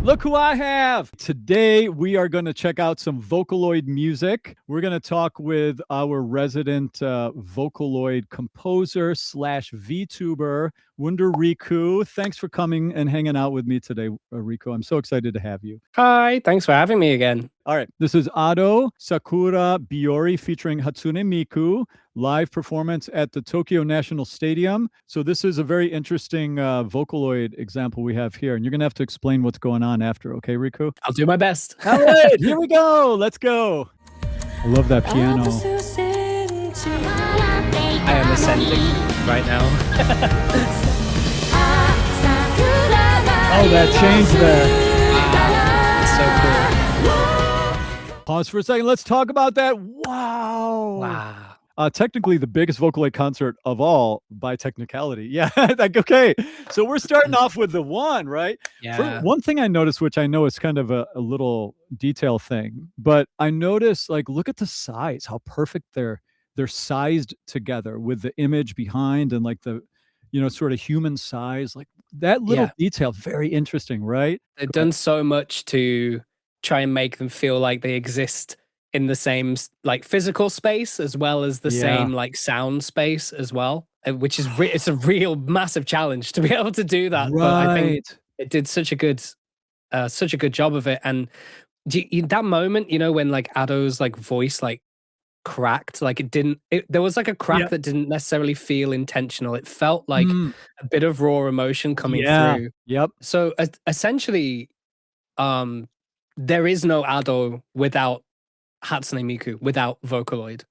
Look who I have. Today, we are going to check out some Vocaloid music. We're going to talk with our resident Vocaloid composer slash VTuber, Wunder Riku. Thanks for coming and hanging out with me today, Riku. I'm so excited to have you. Hi, thanks for having me again. All right, this is Ado, Sakura, Biori featuring Hatsune Miku, live performance at the Tokyo National Stadium. So this is a very interesting Vocaloid example we have here, and you're going to have to explain what's going on after, okay, Riku? I'll do my best. All right, here we go. Let's go. I love that piano. I am ascending right now. Oh, that change there. So cool. Pause for a second. Let's talk about that. Wow. Wow. Technically the biggest Vocaloid concert of all by technicality. Yeah, like, okay. So we're starting off with the one, right? Yeah. One thing I noticed, which I know is kind of a little detail thing, but I noticed, like, look at the size, how perfect they're sized together with the image behind and like the, you know, sort of human size, like that little detail, very interesting, right? They've done so much to try and make them feel like they exist in the same like physical space as well as the same like sound space as well, which is it's a real massive challenge to be able to do that. Right. But I think it did such a good job of it. And that moment, you know, when like Ado's like voice like cracked, like there was like a crack that didn't necessarily feel intentional. It felt like a bit of raw emotion coming through. Yep. So essentially, there is no Ado without Hatsune Miku, without Vocaloid.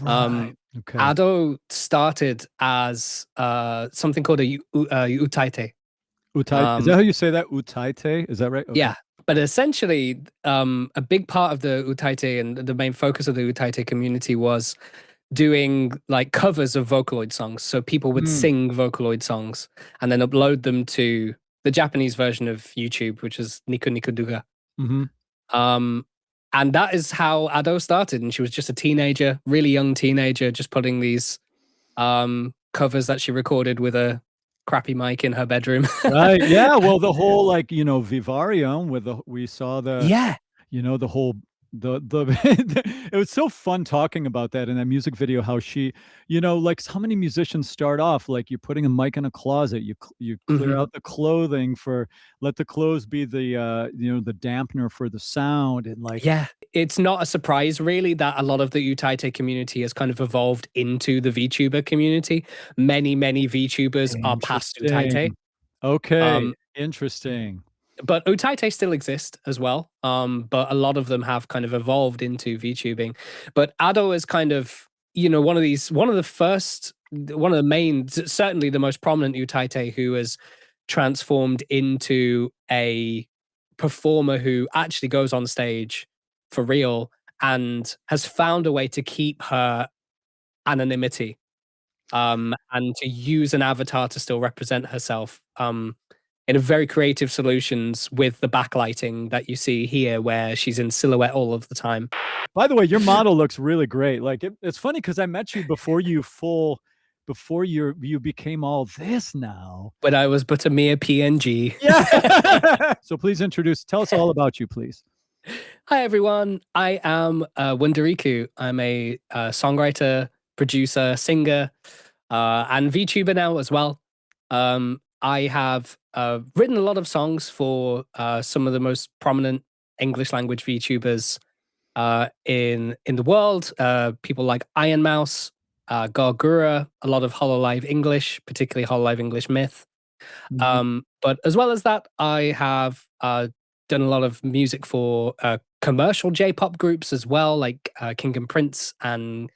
Right. Okay. Ado started as something called a Utaite. Utaite. Is that how you say that? Utaite? Is that right? Okay. Yeah. But essentially, a big part of the Utaite and the main focus of the Utaite community was doing like covers of Vocaloid songs. So people would sing Vocaloid songs and then upload them to the Japanese version of YouTube, which is Niku Niku Duga. And that is how Ado started. And she was just a teenager, really young teenager, just putting these covers that she recorded with a crappy mic in her bedroom. Right. Yeah. Well, the whole, like, you know, Vivarium with we saw the, you know, the whole, it was so fun talking about that in that music video, how she, you know, like how many musicians start off like you're putting a mic in a closet, you clear out the clothing let the clothes be the you know, the dampener for the sound, and like it's not a surprise really that a lot of the Utaite community has kind of evolved into the VTuber community. Many VTubers are past Utaite. Okay. Interesting. But Utaite still exist as well, but a lot of them have kind of evolved into VTubing. But Ado is kind of, you know, one of the main, certainly the most prominent Utaite who has transformed into a performer who actually goes on stage for real and has found a way to keep her anonymity and to use an avatar to still represent herself. In a very creative solutions with the backlighting that you see here, where she's in silhouette all of the time. By the way, your model looks really great. Like it's funny because I met you before you became all this now. But I was but a mere PNG. Yeah. So please tell us all about you, please. Hi everyone. I am Wunder Riku. I'm a songwriter, producer, singer, and VTuber now as well. I have written a lot of songs for some of the most prominent English language VTubers in the world. People like Iron Mouse, Gargura, a lot of Hololive English, particularly Hololive English Myth. But as well as that, I have done a lot of music for commercial J-pop groups as well, like King and Prince and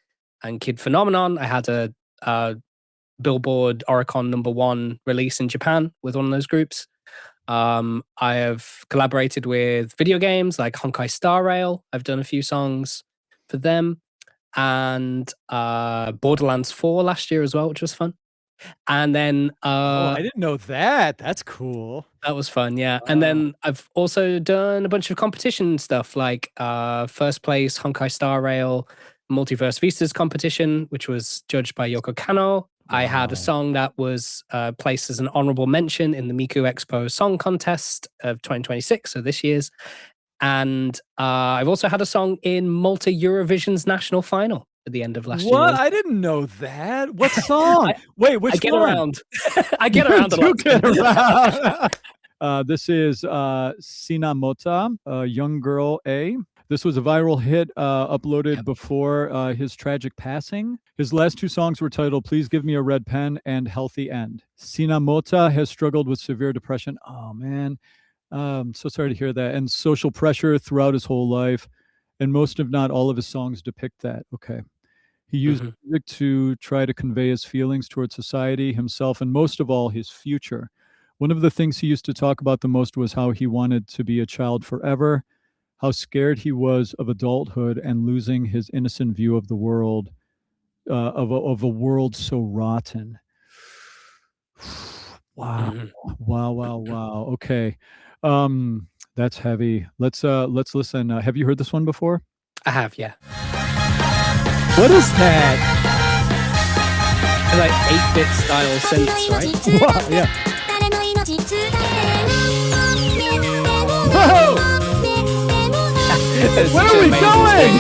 Kid Phenomenon. I had a Billboard Oricon #1 release in Japan with one of those groups. I have collaborated with video games like Honkai Star Rail. I've done a few songs for them, and Borderlands 4 last year as well, which was fun. And then I didn't know that. That's cool. That was fun, yeah. And then I've also done a bunch of competition stuff like first place Honkai Star Rail Multiverse Vistas competition, which was judged by Yoko Kanno. I had a song that was placed as an honorable mention in the Miku Expo Song Contest of 2026, so this year's. And I've also had a song in Malta Eurovision's national final at the end of last year. What? I didn't know that. What song? Wait, which I get one? around. I get around a lot. Get around. This is Sinamota, Young Girl A. This was a viral hit uploaded before his tragic passing. His last two songs were titled Please Give Me a Red Pen and Healthy End. Sinamota has struggled with severe depression. Oh, man. So sorry to hear that. And social pressure throughout his whole life. And most, if not all of his songs depict that. Okay. He used music to try to convey his feelings towards society, himself, and most of all, his future. One of the things he used to talk about the most was how he wanted to be a child forever, how scared he was of adulthood and losing his innocent view of the world, of a world so rotten. Wow. Wow. Okay. That's heavy. Let's listen. Have you heard this one before? I have, yeah. What is that? Like 8-bit style synths, right? Wow, yeah. Whoa! Where are we going?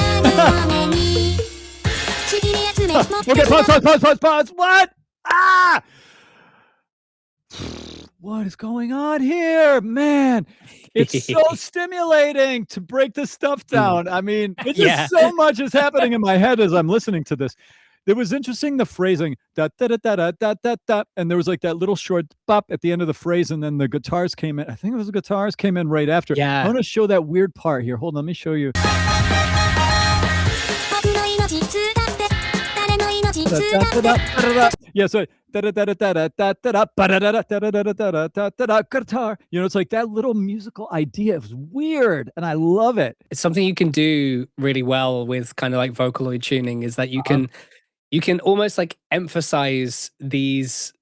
Okay, pause. What? Ah! What is going on here, man? It's so stimulating to break this stuff down. I mean, it's just so much is happening in my head as I'm listening to this. It was interesting, the phrasing, da, da, da, da, da, da, da, and there was like that little short bop at the end of the phrase, and then the guitars came in. I think it was the guitars came in right after. Yeah. I want to show that weird part here. Hold on, let me show you. Yeah, so guitar. You know, it's like that little musical idea. It was weird, and I love it. It's something you can do really well with kind of like Vocaloid tuning, is that you can almost like emphasize these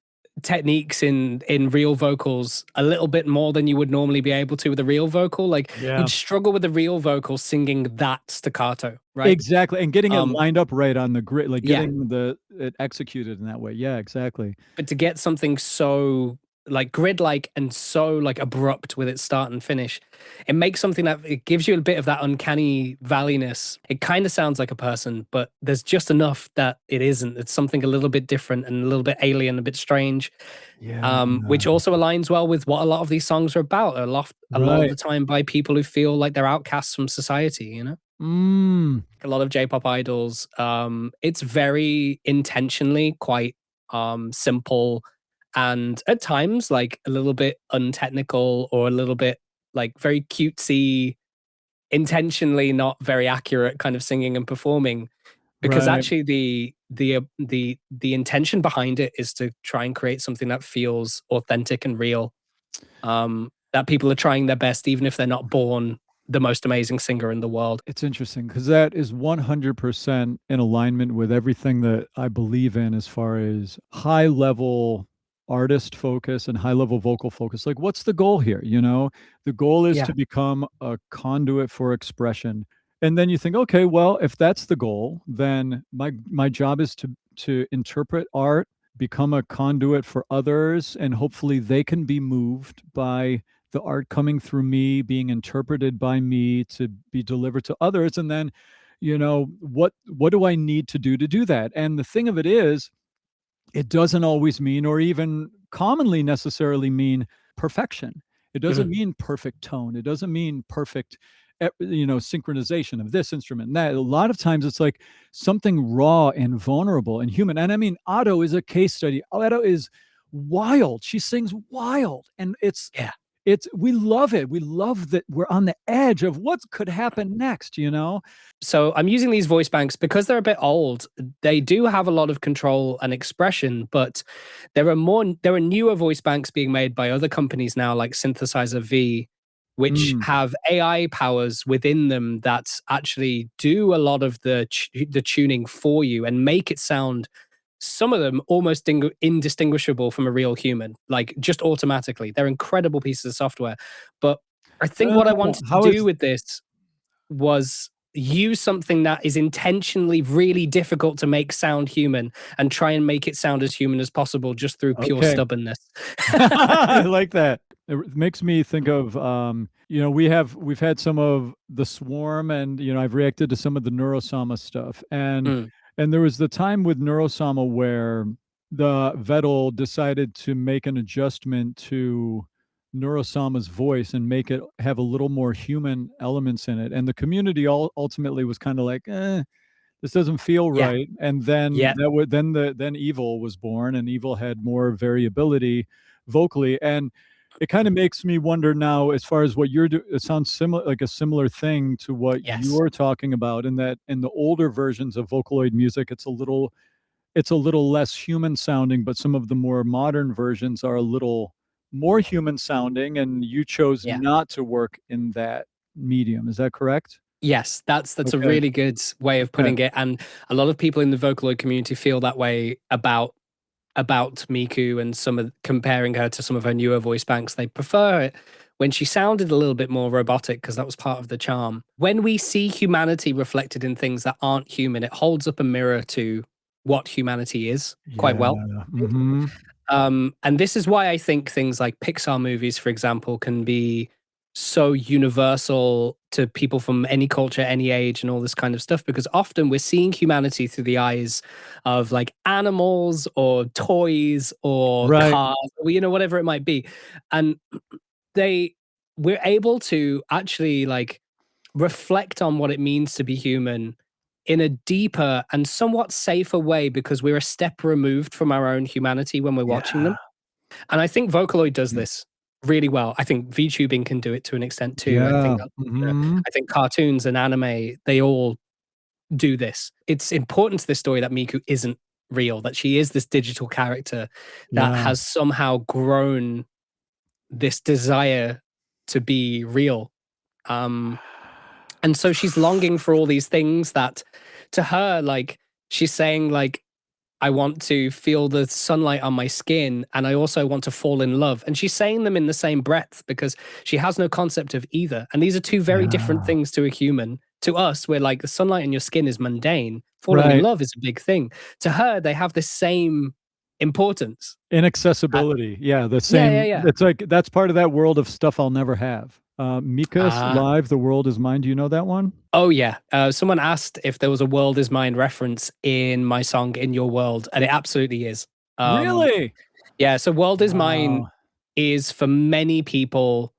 techniques in real vocals a little bit more than you would normally be able to with a real vocal. Like you'd struggle with a real vocal singing that staccato, right? Exactly, and getting it lined up right on the grid, like getting it executed in that way. Yeah, exactly. But to get something so like grid-like and so like abrupt with its start and finish, it makes something that it gives you a bit of that uncanny valleyness. It kind of sounds like a person, but there's just enough that it isn't. It's something a little bit different and a little bit alien, a bit strange. Which also aligns well with what a lot of these songs are about. A lot of the time by people who feel like they're outcasts from society, you know? A lot of J-pop idols. It's very intentionally quite simple, and at times like a little bit untechnical or a little bit like very cutesy, intentionally not very accurate kind of singing and performing, because actually the intention behind it is to try and create something that feels authentic and real, that people are trying their best even if they're not born the most amazing singer in the world. It's interesting because that is 100% in alignment with everything that I believe in as far as high level artist focus and high level vocal focus. Like, what's the goal here? You know, the goal is to become a conduit for expression. And then you think, okay, well, if that's the goal, then my job is to interpret art, become a conduit for others, and hopefully they can be moved by the art coming through me, being interpreted by me to be delivered to others. And then, you know, what do I need to do that? And the thing of it is, it doesn't always mean, or even commonly necessarily mean, perfection. It doesn't mean perfect tone. It doesn't mean perfect, you know, synchronization of this instrument and that. A lot of times it's like something raw and vulnerable and human. And I mean, Otto is a case study. Otto is wild. She sings wild, and we love it. We love that we're on the edge of what could happen next, you know? So I'm using these voice banks because they're a bit old. They do have a lot of control and expression, but there are newer voice banks being made by other companies now, like Synthesizer V, which have AI powers within them that actually do a lot of the tuning for you and make it sound, some of them almost indistinguishable from a real human, like just automatically. They're incredible pieces of software. But I think what I wanted to do with this was use something that is intentionally really difficult to make sound human and try and make it sound as human as possible just through pure stubbornness. I like that. It makes me think of, you know, we've had some of the Swarm, and you know, I've reacted to some of the Neurosama stuff, and there was the time with Neurosama where the Vettel decided to make an adjustment to Neurosama's voice and make it have a little more human elements in it, and the community ultimately was kind of like, this doesn't feel right. And then then Evil was born, and Evil had more variability vocally, and it kind of makes me wonder now, as far as what you're doing, it sounds similar, like a similar thing to what you're talking about, in that in the older versions of Vocaloid music, it's a little less human sounding, but some of the more modern versions are a little more human sounding, and you chose not to work in that medium. Is that correct? Yes, that's a really good way of putting it, and a lot of people in the Vocaloid community feel that way about Miku, and comparing her to some of her newer voice banks. They prefer it when she sounded a little bit more robotic, because that was part of the charm. When we see humanity reflected in things that aren't human, it holds up a mirror to what humanity is quite well. And this is why I think things like Pixar movies, for example, can be so universal to people from any culture, any age, and all this kind of stuff, because often we're seeing humanity through the eyes of like animals or toys or cars, or, you know, whatever it might be. And we're able to actually like reflect on what it means to be human in a deeper and somewhat safer way, because we're a step removed from our own humanity when we're watching them. And I think Vocaloid does this really well. I think VTubing can do it to an extent too. I think cartoons and anime, they all do this. It's important to this story that Miku isn't real, that she is this digital character that has somehow grown this desire to be real. And so she's longing for all these things that, to her, like, she's saying, like, I want to feel the sunlight on my skin, and I also want to fall in love. And she's saying them in the same breath because she has no concept of either. And these are two very different things to a human. To us, where like the sunlight on your skin is mundane. Falling in love is a big thing. To her, they have the same importance. Inaccessibility. The same. It's like, that's part of that world of stuff I'll never have. Mika's Live, The World Is Mine. Do you know that one? Oh, yeah. Someone asked if there was a World Is Mine reference in my song In Your World, and it absolutely is. Really? Yeah, so World Is Mine is, for many people,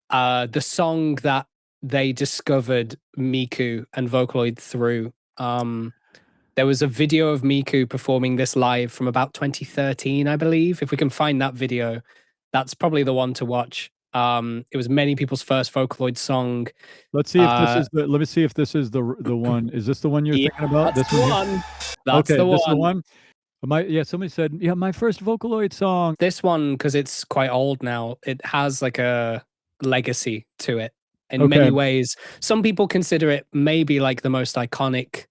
the song that they discovered Miku and Vocaloid through. There was a video of Miku performing this live from about 2013, I believe. If we can find that video, that's probably the one to watch. It was many people's first Vocaloid song. Let's see if this is the. Let me see if this is the one. Is this the one you're thinking about? That's the one. That's okay, the one. This is the one. Somebody said, my first Vocaloid song. This one, because it's quite old now, it has like a legacy to it in many ways. Some people consider it maybe like the most iconic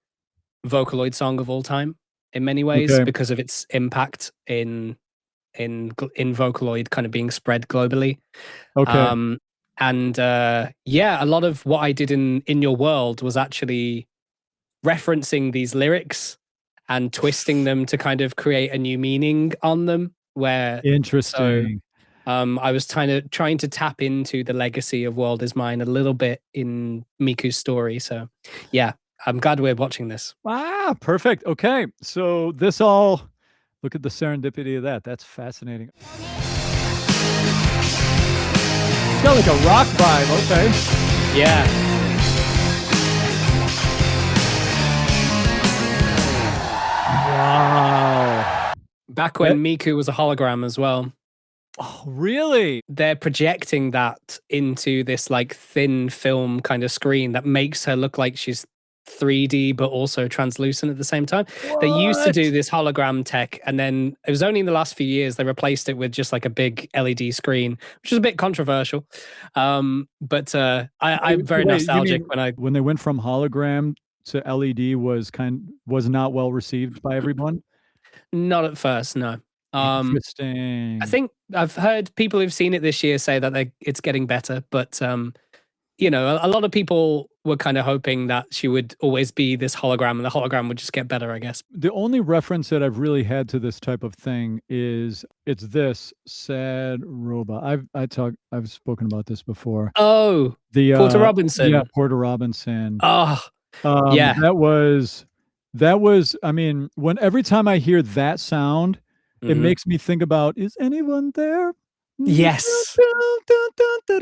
Vocaloid song of all time in many ways, because of its impact in Vocaloid kind of being spread globally. A lot of what I did in Your World was actually referencing these lyrics and twisting them to kind of create a new meaning on them. Interesting. I was trying to tap into the legacy of World Is Mine a little bit in Miku's story. So yeah, I'm glad we're watching this. Perfect. Okay, so this all. Look at the serendipity of that. That's fascinating. It's got like a rock vibe. Okay. Yeah. Wow. Back when Miku was a hologram as well. Oh, really? They're projecting that into this like thin film kind of screen that makes her look like she's 3D but also translucent at the same time. They used to do this hologram tech, and then it was only in the last few years they replaced it with just like a big LED screen, which is a bit controversial. I'm very nostalgic when they went from hologram to LED was not well received by everyone. Not at first, no. Interesting. I think I've heard people who've seen it this year say that it's getting better, but a lot of people were kind of hoping that she would always be this hologram, and the hologram would just get better, I guess. The only reference that I've really had to this type of thing is it's this sad robot. I've spoken about this before. Oh, The Porter yeah, Robinson. Porter Robinson. Oh, yeah. That was, I mean, every time I hear that sound, it makes me think about, is anyone there? Yes.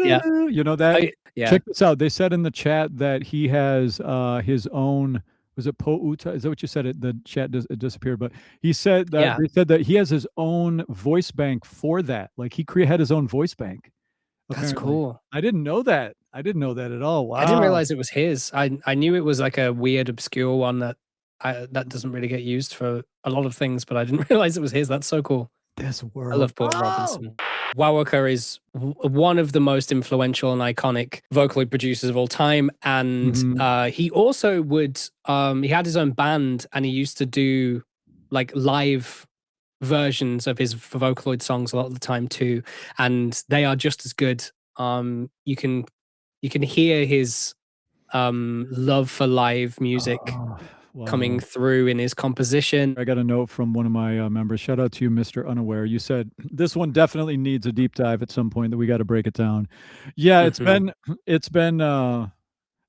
Yeah. You know that? Yeah. Check this out. They said in the chat that he has his own, was it Po Uta? Is that what you said? The chat it disappeared, but he said that they said that he has his own voice bank for that. Like he had his own voice bank. That's Apparently. cool. I didn't know that. I didn't know that at all. Wow. I didn't realize it was his. I knew it was like a weird, obscure one that doesn't really get used for a lot of things, but I didn't realize it was his. That's so cool. This world. I love Porter Robinson. Wawoka is one of the most influential and iconic Vocaloid producers of all time, and he also would he had his own band, and he used to do like live versions of his Vocaloid songs a lot of the time too, and they are just as good. You can hear his love for live music coming through in his composition. I got a note from one of my members. Shout out to you, Mr. Unaware. You said this one definitely needs a deep dive at some point, that we got to break it down. Yeah, it's been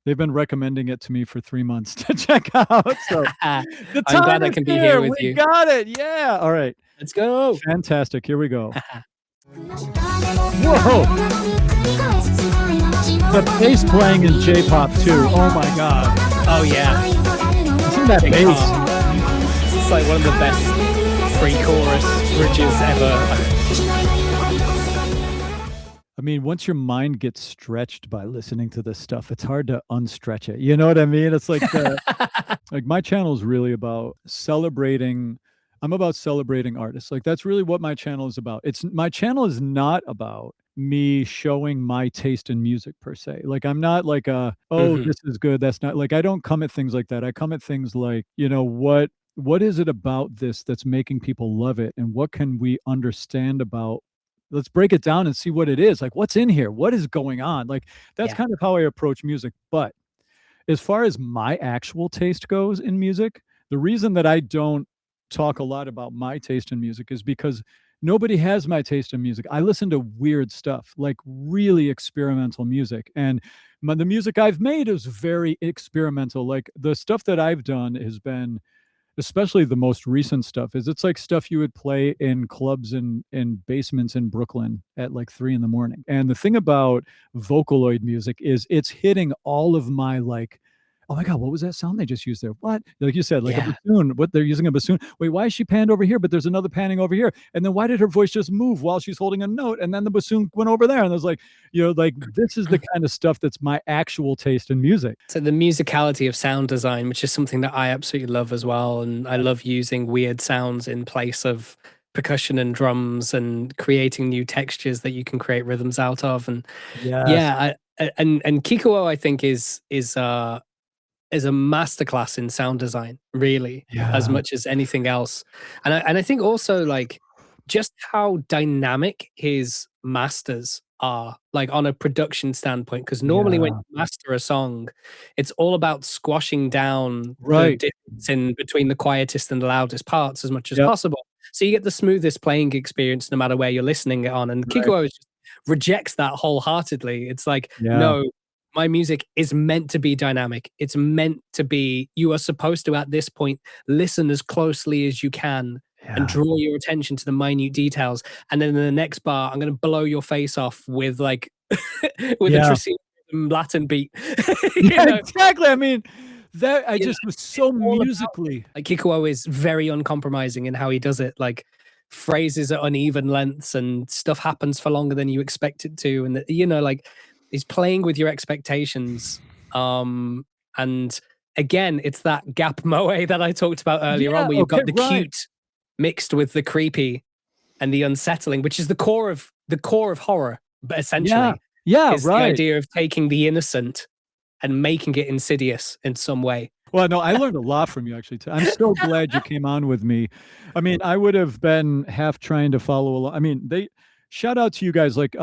they've been recommending it to me for 3 months to check out. So I'm glad I can be here with you. We got it. Yeah. All right. Let's go. Fantastic. Here we go. Whoa. The bass playing in J-pop too. Oh my God. Oh yeah. Isn't that bass? It's like one of the best pre-chorus bridges ever. I mean, once your mind gets stretched by listening to this stuff, it's hard to unstretch it. You know what I mean? It's like, like my channel is really about celebrating. I'm about celebrating artists. Like that's really what my channel is about. My channel is not about me showing my taste in music per se. Like I'm not like this is good, that's not, like I don't come at things like that. I come at things like, you know, what is it about this that's making people love it, and what can we understand about, let's break it down and see what it is. Like what's in here, what is going on? Like that's kind of how I approach music. But as far as my actual taste goes in music, the reason that I don't talk a lot about my taste in music is because nobody has my taste in music. I listen to weird stuff, like really experimental music. And the music I've made is very experimental. Like the stuff that I've done has been, especially the most recent stuff, it's like stuff you would play in clubs and in basements in Brooklyn at like 3 a.m. And the thing about Vocaloid music is it's hitting all of my like, oh my God, what was that sound they just used there? What? Like you said, like a bassoon. What, they're using a bassoon. Wait, why is she panned over here? But there's another panning over here. And then why did her voice just move while she's holding a note? And then the bassoon went over there. And I was like, you know, like this is the kind of stuff that's my actual taste in music. So the musicality of sound design, which is something that I absolutely love as well. And I love using weird sounds in place of percussion and drums, and creating new textures that you can create rhythms out of. And and Kikuo, I think is a masterclass in sound design, really, as much as anything else. And I think also like just how dynamic his masters are, like on a production standpoint, because normally when you master a song, it's all about squashing down the difference in between the quietest and the loudest parts as much as possible. So you get the smoothest playing experience no matter where you're listening it on. And Kikuo just rejects that wholeheartedly. It's like, no, my music is meant to be dynamic. It's meant to be, you are supposed to, at this point, listen as closely as you can and draw your attention to the minute details. And then in the next bar, I'm going to blow your face off with like, with a Tricinium Latin beat. Exactly. I mean, that I just was so musically. Like Kikuo is very uncompromising in how he does it. Like phrases at uneven lengths and stuff happens for longer than you expect it to. And, you know, like, he's playing with your expectations. And again, it's that gap moe that I talked about earlier on, where you've got the cute mixed with the creepy and the unsettling, which is the core of horror, but essentially. Is the idea of taking the innocent and making it insidious in some way. Well, no, I learned a lot from you, actually. I'm so glad you came on with me. I mean, I would have been half trying to follow along. I mean, shout out to you guys, like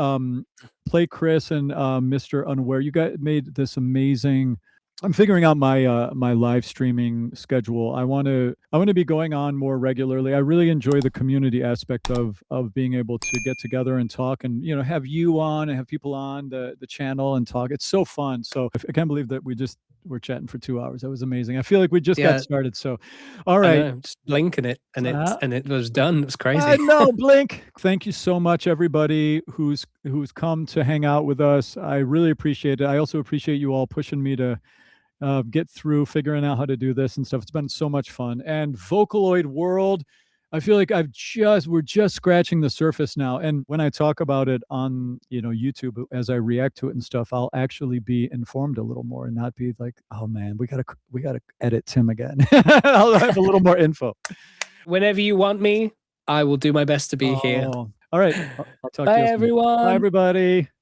Play Chris and Mr. Unaware. You guys made this amazing I'm figuring out my my live streaming schedule. I want to be going on more regularly. I really enjoy the community aspect of being able to get together and talk, and have you on and have people on the channel and talk. It's so fun. So I can't believe that we're chatting for 2 hours. That was amazing. I feel like we just got started. So, all I right. know, just blinking it and it was done. It was crazy. I know, blink. Thank you so much, everybody who's come to hang out with us. I really appreciate it. I also appreciate you all pushing me to get through figuring out how to do this and stuff. It's been so much fun. And Vocaloid World, I feel like we're just scratching the surface now. And when I talk about it on, YouTube, as I react to it and stuff, I'll actually be informed a little more and not be like, oh man, we gotta edit Tim again. I'll have a little more info. Whenever you want me, I will do my best to be here. All right. I'll talk Bye, to you soon. everyone. Bye, everybody.